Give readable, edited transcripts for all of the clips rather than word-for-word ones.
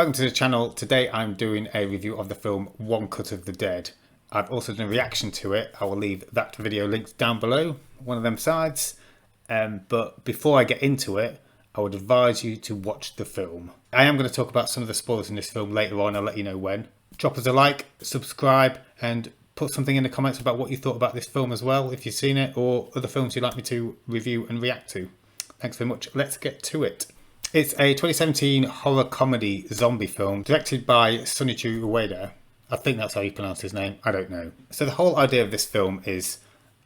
Welcome to the channel. Today I'm doing a review of the film One Cut of the Dead. I've also done a reaction to it. I will leave that video linked down below, one of them sides. But before I get into it, I would advise you to watch the film. I am going to talk about some of the spoilers in this film later on. I'll let you know when. Drop us a like, subscribe, and put something in the comments about what you thought about this film as well, if you've seen it, or other films you'd like me to review and react to. Thanks very much. Let's get to it. It's a 2017 horror comedy zombie film directed by Sunichi Ueda. I think that's how you pronounce his name. I don't know. So the whole idea of this film is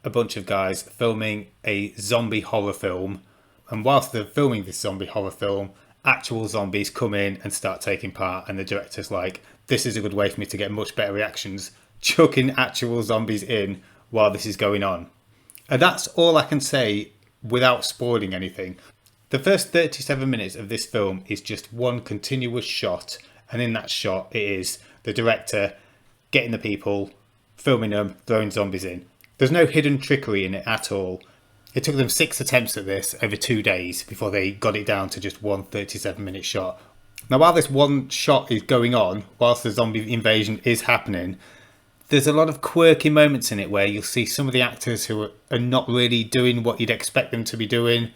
a bunch of guys filming a zombie horror film. And whilst they're filming this zombie horror film, actual zombies come in and start taking part. And the director's like, this is a good way for me to get much better reactions, chucking actual zombies in while this is going on. And that's all I can say without spoiling anything. The first 37 minutes of this film is just one continuous shot, and in that shot it is the director getting the people, filming them, throwing zombies in. There's no hidden trickery in it at all. It took them 6 attempts at this over 2 days before they got it down to just one 37-minute shot. Now while this one shot is going on, whilst the zombie invasion is happening, there's a lot of quirky moments in it where you'll see some of the actors who are not really doing what you'd expect them to be doing.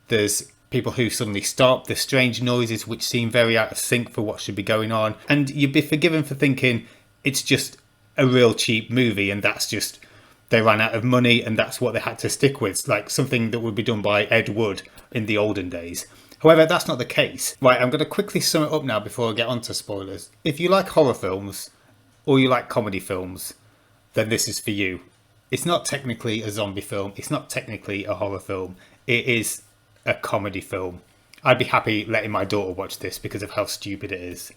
There's people who suddenly stop, there's strange noises which seem very out of sync for what should be going on, and you'd be forgiven for thinking it's just a real cheap movie and that's just, they ran out of money and that's what they had to stick with, like something that would be done by Ed Wood in the olden days. However, that's not the case. Right, I'm going to quickly sum it up now before I get on to spoilers. If you like horror films or you like comedy films, then this is for you. It's not technically a zombie film, it's not technically a horror film, it is a comedy film. I'd be happy letting my daughter watch this because of how stupid it is.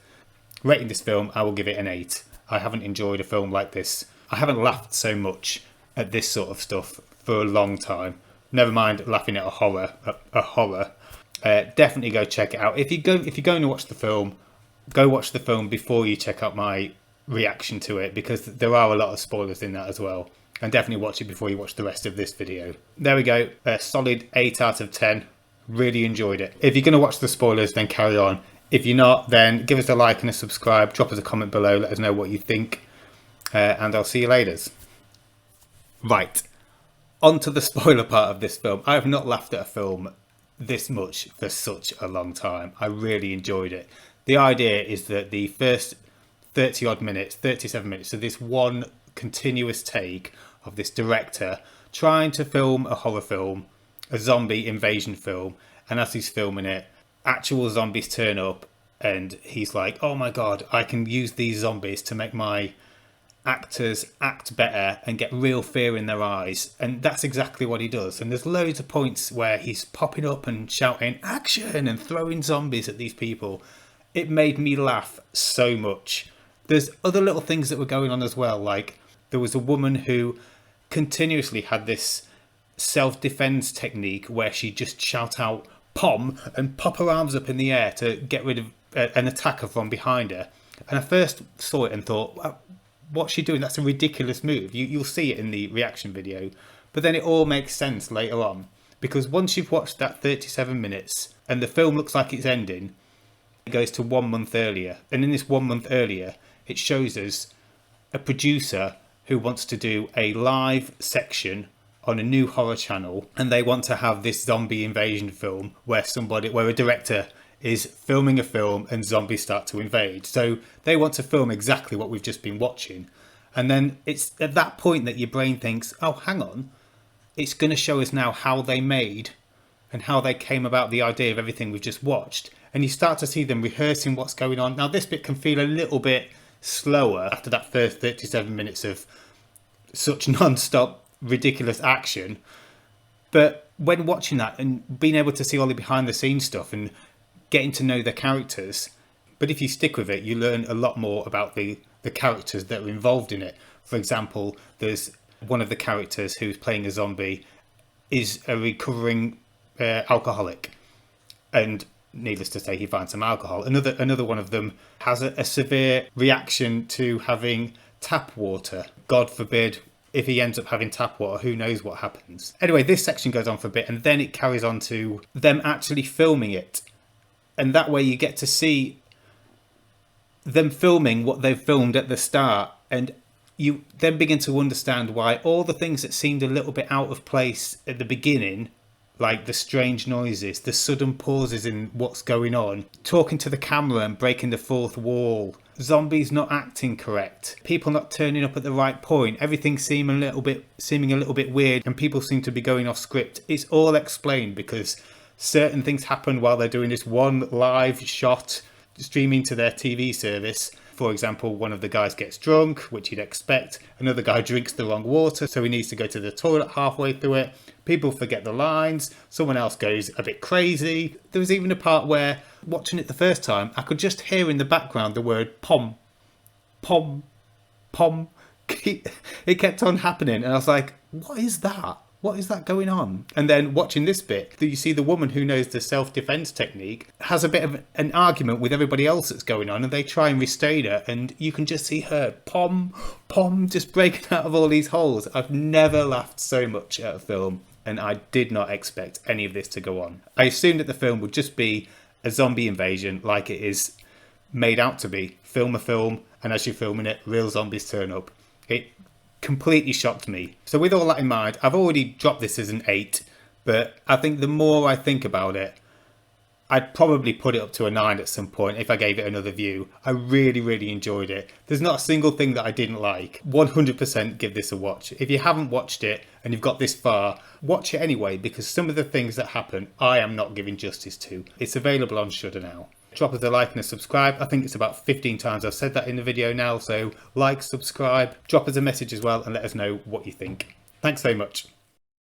Rating this film, I will give it an 8. I haven't enjoyed a film like this. I haven't laughed so much at this sort of stuff for a long time. Never mind laughing at a horror. Definitely go check it out. If you're going to watch the film, go watch the film before you check out my reaction to it, because there are a lot of spoilers in that as well. And definitely watch it before you watch the rest of this video. There we go, a solid 8 out of 10. Really enjoyed it. If you're going to watch the spoilers, then carry on. If you're not, then give us a like and a subscribe. Drop us a comment below. Let us know what you think. And I'll see you later. Right. On to the spoiler part of this film. I have not laughed at a film this much for such a long time. I really enjoyed it. The idea is that the first 30-odd minutes, 37 minutes, so this one continuous take of this director trying to film a horror film, a zombie invasion film, and as he's filming it, actual zombies turn up and he's like, oh my god, I can use these zombies to make my actors act better and get real fear in their eyes. And that's exactly what he does. And there's loads of points where he's popping up and shouting action and throwing zombies at these people. It made me laugh so much. There's other little things that were going on as well, like there was a woman who continuously had this self-defense technique where she just shout out pom and pop her arms up in the air to get rid of an attacker from behind her. And I first saw it and thought, what's she doing? That's a ridiculous move. You'll see it in the reaction video, but then it all makes sense later on, because once you've watched that 37 minutes and the film looks like it's ending, it goes to 1 month earlier, and in this 1 month earlier it shows us a producer who wants to do a live section on a new horror channel, and they want to have this zombie invasion film where a director is filming a film and zombies start to invade. So they want to film exactly what we've just been watching. And then it's at that point that your brain thinks, oh, hang on, it's going to show us now how they made and how they came about the idea of everything we've just watched. And you start to see them rehearsing what's going on. Now this bit can feel a little bit slower after that first 37 minutes of such non-stop ridiculous action, but when watching that and being able to see all the behind the scenes stuff and getting to know the characters, but if you stick with it, you learn a lot more about the characters that are involved in it. For example, there's one of the characters who's playing a zombie is a recovering alcoholic, and needless to say, he finds some alcohol. Another one of them has a severe reaction to having tap water. God forbid, if he ends up having tap water, who knows what happens. Anyway, this section goes on for a bit and then it carries on to them actually filming it. And that way you get to see them filming what they've filmed at the start, and you then begin to understand why all the things that seemed a little bit out of place at the beginning, like the strange noises, the sudden pauses in what's going on, talking to the camera and breaking the fourth wall, zombies not acting correct, people not turning up at the right point, everything seeming a little bit weird, and people seem to be going off script. It's all explained because certain things happen while they're doing this one live shot streaming to their TV service. For example, one of the guys gets drunk, which you'd expect. Another guy drinks the wrong water, so he needs to go to the toilet halfway through it. People forget the lines. Someone else goes a bit crazy. There was even a part where, watching it the first time, I could just hear in the background the word pom, pom, pom. It kept on happening, and I was like, what is that? What is that going on? And then watching this bit, you see the woman who knows the self-defense technique has a bit of an argument with everybody else that's going on, and they try and restrain her, and you can just see her pom, pom, just breaking out of all these holes. I've never laughed so much at a film, and I did not expect any of this to go on. I assumed that the film would just be a zombie invasion like it is made out to be. Film a film, and as you're filming it, real zombies turn up. It completely shocked me. So with all that in mind, I've already dropped this as an 8, but I think the more I think about it, I'd probably put it up to a 9 at some point if I gave it another view. I really enjoyed it. There's not a single thing that I didn't like. 100% give this a watch. If you haven't watched it and you've got this far, watch it anyway, because some of the things that happen I am not giving justice to. It's available on Shudder now. Drop us a like and a subscribe. I think it's about 15 times I've said that in the video now, so like, subscribe, drop us a message as well and let us know what you think. Thanks very much.